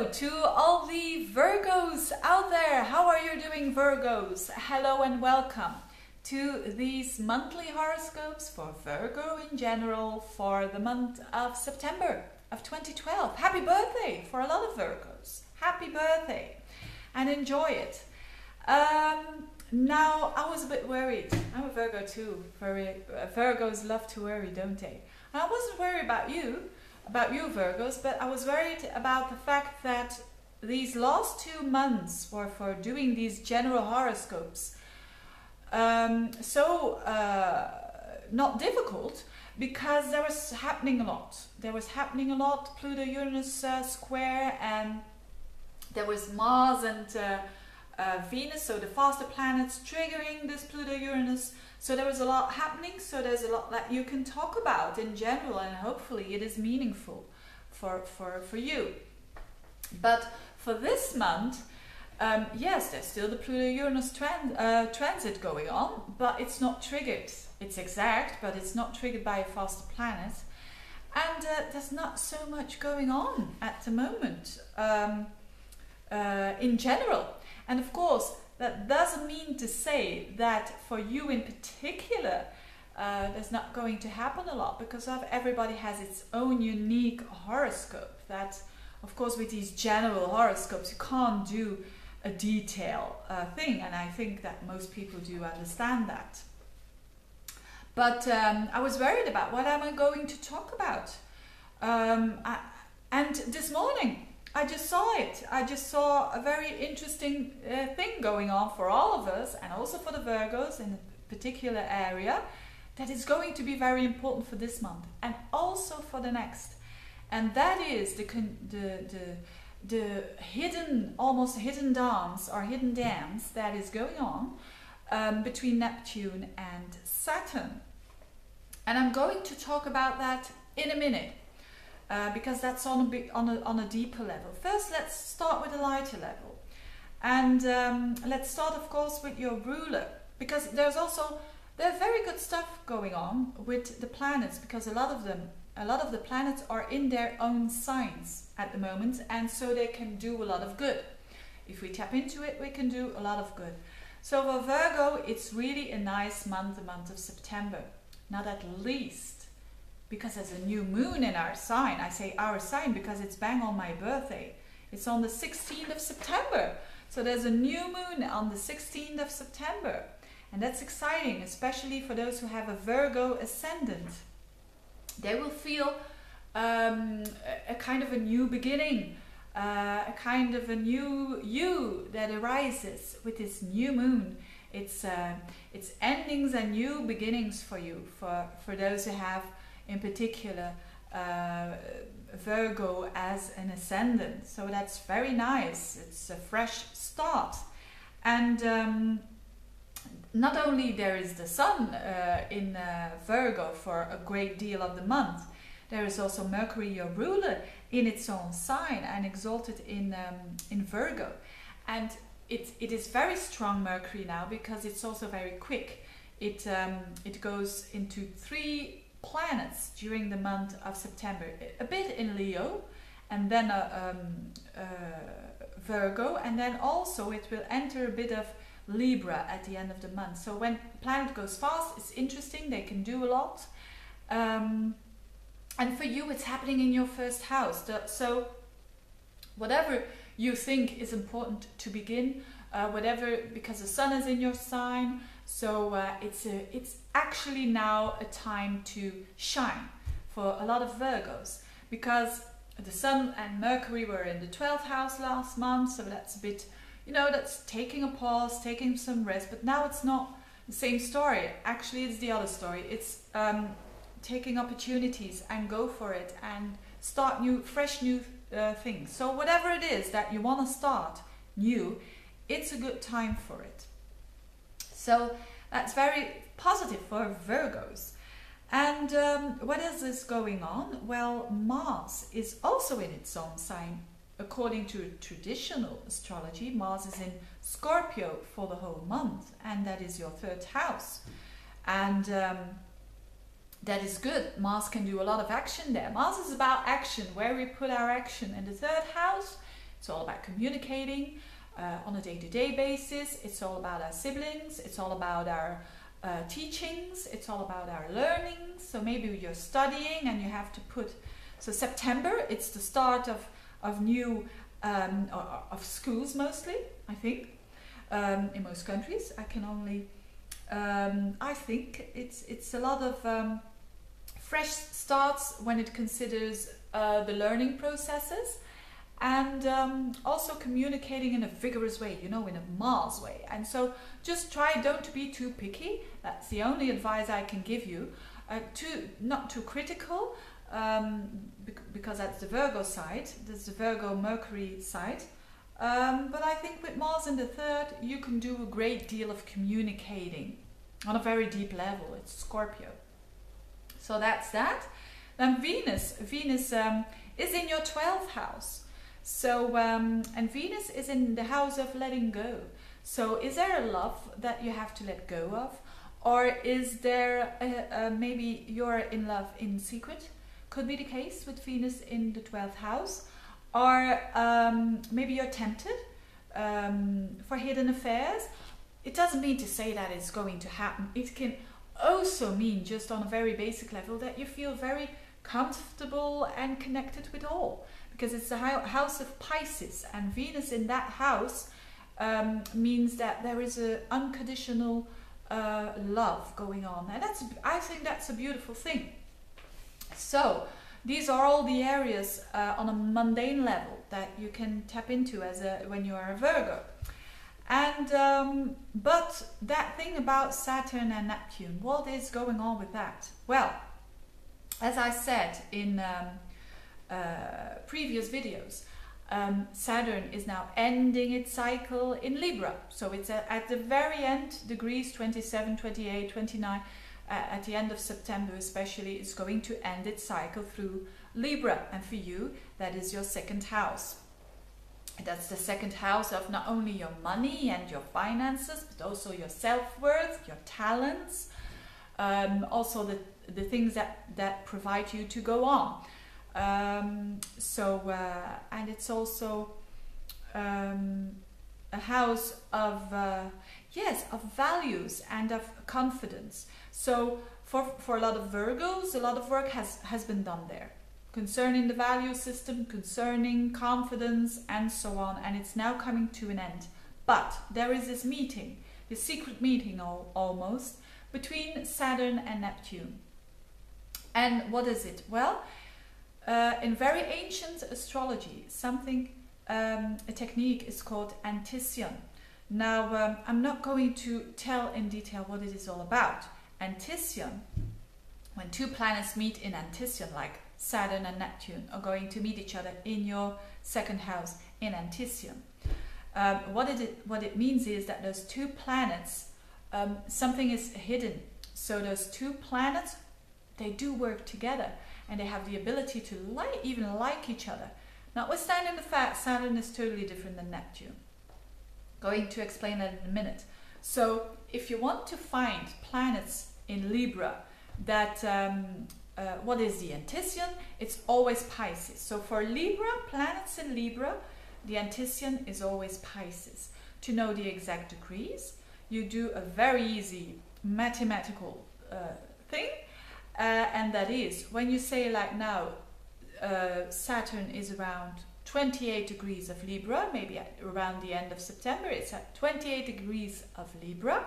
Hello to all the Virgos out there. How are you doing, Virgos? Hello and welcome to these monthly horoscopes for Virgo in general for the month of September of 2012. Happy birthday for a lot of Virgos. Happy birthday and enjoy it. Now, I was a bit worried. I'm a Virgo too. Virgos love to worry, don't they? I wasn't worried about you Virgos, but I was worried about the fact that these last 2 months were for doing these general horoscopes not difficult, because there was happening a lot. Pluto-Uranus square, and there was Mars and Venus, so the faster planets triggering this Pluto-Uranus. So there was a lot happening, so there's a lot that you can talk about in general, and hopefully it is meaningful for you. But for this month, yes, there's still the Pluto-Uranus transit going on, but it's not triggered. It's exact, but it's not triggered by a faster planet. And there's not so much going on at the moment in general. And of course, that doesn't mean to say that for you in particular there's not going to happen a lot, because everybody has its own unique horoscope. That, of course, with these general horoscopes you can't do a detail thing, and I think that most people do understand that. But I was worried about what am I going to talk about, and this morning I just saw it. I just saw a very interesting thing going on for all of us, and also for the Virgos in a particular area, that is going to be very important for this month and also for the next. And that is the hidden, almost hidden dance or hidden dance that is going on between Neptune and Saturn. And I'm going to talk about that in a minute. Because that's on a deeper level. First, let's start with a lighter level, and let's start, of course, with your ruler, because there's very good stuff going on with the planets, because a lot of the planets are in their own signs at the moment, and so they can do a lot of good. If we tap into it, we can do a lot of good. So for Virgo, it's really a nice month, the month of September. Not at least because there's a new moon in our sign. I say our sign because it's bang on my birthday. It's on the 16th of September. So there's a new moon on the 16th of September. And that's exciting, especially for those who have a Virgo ascendant. They will feel a kind of a new beginning, a kind of a new you that arises with this new moon. It's endings and new beginnings for you, for those who have in particular Virgo as an ascendant. So that's very nice. It's a fresh start. And not only there is the sun in Virgo for a great deal of the month, there is also Mercury, your ruler, in its own sign and exalted in Virgo. And it is very strong Mercury now, because it's also very quick. It goes into 3 planets during the month of September, a bit in Leo, and then Virgo, and then also it will enter a bit of Libra at the end of the month. So when the planet goes fast, it's interesting, they can do a lot. And for you, it's happening in your first house. So whatever you think is important to begin, because the sun is in your sign, so it's actually now a time to shine for a lot of Virgos, because the sun and Mercury were in the 12th house last month, so that's a bit, that's taking a pause, taking some rest. But now it's not the same story. Actually, it's the other story. It's taking opportunities and go for it and start fresh new things. So whatever it is that you want to start new, it's a good time for it. So that's very positive for Virgos. And what is this going on? Well, Mars is also in its own sign. According to traditional astrology, Mars is in Scorpio for the whole month, and that is your 3rd house. And that is good. Mars can do a lot of action there. Mars is about action, where we put our action. And the 3rd house It's all about communicating on a day-to-day basis. It's all about our siblings. It's all about our teachings. It's all about our learning. So maybe you're studying and you have to put... So September, it's the start of new... of schools mostly, I think, in most countries. I can only... I think it's a lot of fresh starts when it considers the learning processes, and also communicating in a vigorous way, you know, in a Mars way. And so just don't be too picky. That's the only advice I can give you. Not too critical, because that's the Virgo side, that's the Virgo Mercury side. But I think with Mars in the third, you can do a great deal of communicating on a very deep level. It's Scorpio. So that's that. Then Venus is in your 12th house. So, and Venus is in the house of letting go. So is there a love that you have to let go of? Or is there maybe you're in love in secret? Could be the case with Venus in the 12th house. Or maybe you're tempted for hidden affairs. It doesn't mean to say that it's going to happen. It can also mean, just on a very basic level, that you feel very comfortable and connected with all. Because it's the house of Pisces, and Venus in that house means that there is an unconditional love going on. And I think that's a beautiful thing. So these are all the areas on a mundane level that you can tap into when you are a Virgo. And but that thing about Saturn and Neptune, what is going on with that? Well, as I said in previous videos, Saturn is now ending its cycle in Libra. So it's at the very end, degrees 27, 28, 29, at the end of September especially, it's going to end its cycle through Libra. And for you, that is your second house. That's the second house of not only your money and your finances, but also your self-worth, your talents, also the things that provide you to go on. And it's also a house of of values and of confidence. So for a lot of Virgos, a lot of work has been done there concerning the value system, concerning confidence, and so on, and it's now coming to an end. But there is this meeting, this secret meeting almost, between Saturn and Neptune. And what is it? Well, in very ancient astrology, a technique is called Antition. Now, I'm not going to tell in detail what it is all about. Antition, when two planets meet in Antition, like Saturn and Neptune are going to meet each other in your second house in Antition. What it means is that those two planets, something is hidden. So those two planets, they do work together, and they have the ability to even like each other. Notwithstanding the fact Saturn is totally different than Neptune. Going to explain that in a minute. So if you want to find planets in Libra that what is the Antition? It's always Pisces. So for Libra, planets in Libra, the Antition is always Pisces. To know the exact degrees, you do a very easy mathematical thing, and that is when you say, like now, Saturn is around 28 degrees of Libra, maybe around the end of September, it's at 28 degrees of Libra.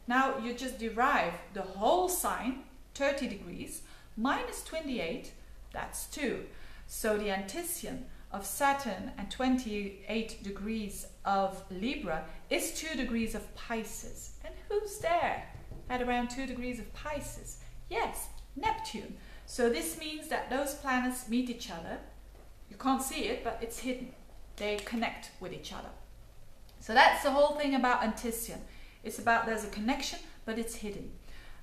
Now you just derive the whole sign, 30 degrees, minus 28, that's 2. So the Antition of Saturn at 28 degrees of Libra is 2 degrees of Pisces. And who's there at around 2 degrees of Pisces? Yes, Neptune. So this means that those planets meet each other. You can't see it, but it's hidden. They connect with each other. So that's the whole thing about Antition. It's about there's a connection, but it's hidden.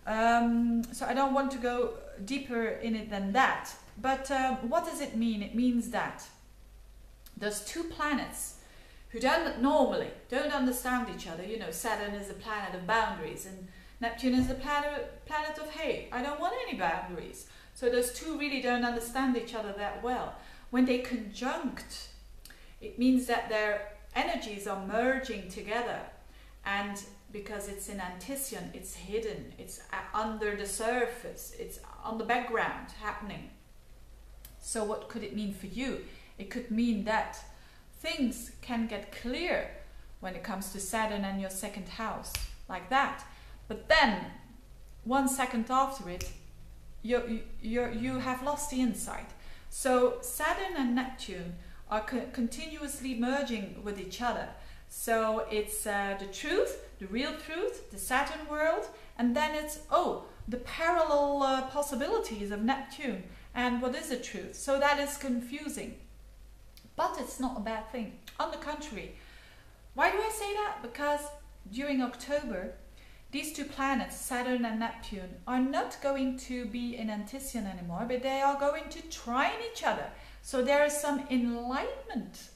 So I don't want to go deeper in it than that. But what does it mean? It means that those two planets who normally don't understand each other. You know, Saturn is a planet of boundaries and Neptune is a planet of, hey, I don't want any boundaries. So those two really don't understand each other that well. When they conjunct It means that their energies are merging together, and because it's in Antision, it's hidden, it's under the surface, it's on the background happening. So what could it mean for you? It could mean that things can get clear when it comes to Saturn and your second house, like that. But then, 1 second after it, you have lost the insight. So Saturn and Neptune are continuously merging with each other. So it's the truth, the real truth, the Saturn world, and then it's, oh, the parallel possibilities of Neptune. And what is the truth? So that is confusing. But it's not a bad thing. On the contrary. Why do I say that? Because during October, these two planets, Saturn and Neptune, are not going to be in Antision anymore, but they are going to trine each other. So there is some enlightenment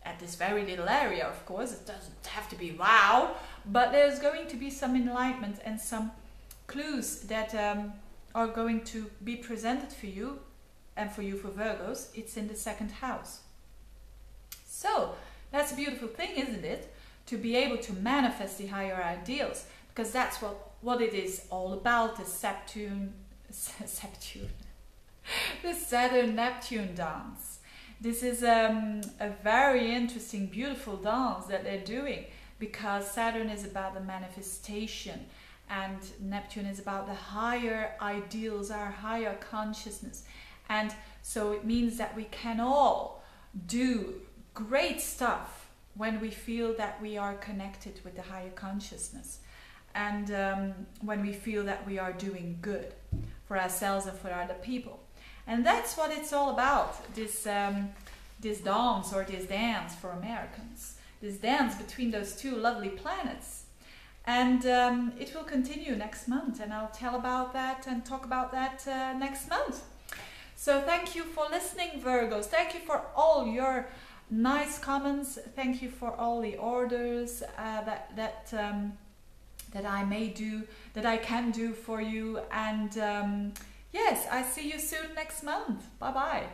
at this very little area, of course. It doesn't have to be wow, but there's going to be some enlightenment and some clues that are going to be presented for you, and for you for Virgos. It's in the second house. So that's a beautiful thing, isn't it? To be able to manifest the higher ideals, because that's what it is all about, the the Saturn-Neptune dance. This is a very interesting, beautiful dance that they're doing, because Saturn is about the manifestation and Neptune is about the higher ideals, our higher consciousness. And so it means that we can all do great stuff when we feel that we are connected with the higher consciousness, and when we feel that we are doing good for ourselves and for other people. And that's what it's all about, this dance, or this dance for Americans, this dance between those two lovely planets. And it will continue next month, and I'll tell about that and talk about that next month. So thank you for listening, Virgos. Thank you for all your nice comments. Thank you for all the orders that I may do, that I can do for you. And yes, I see you soon next month. Bye bye.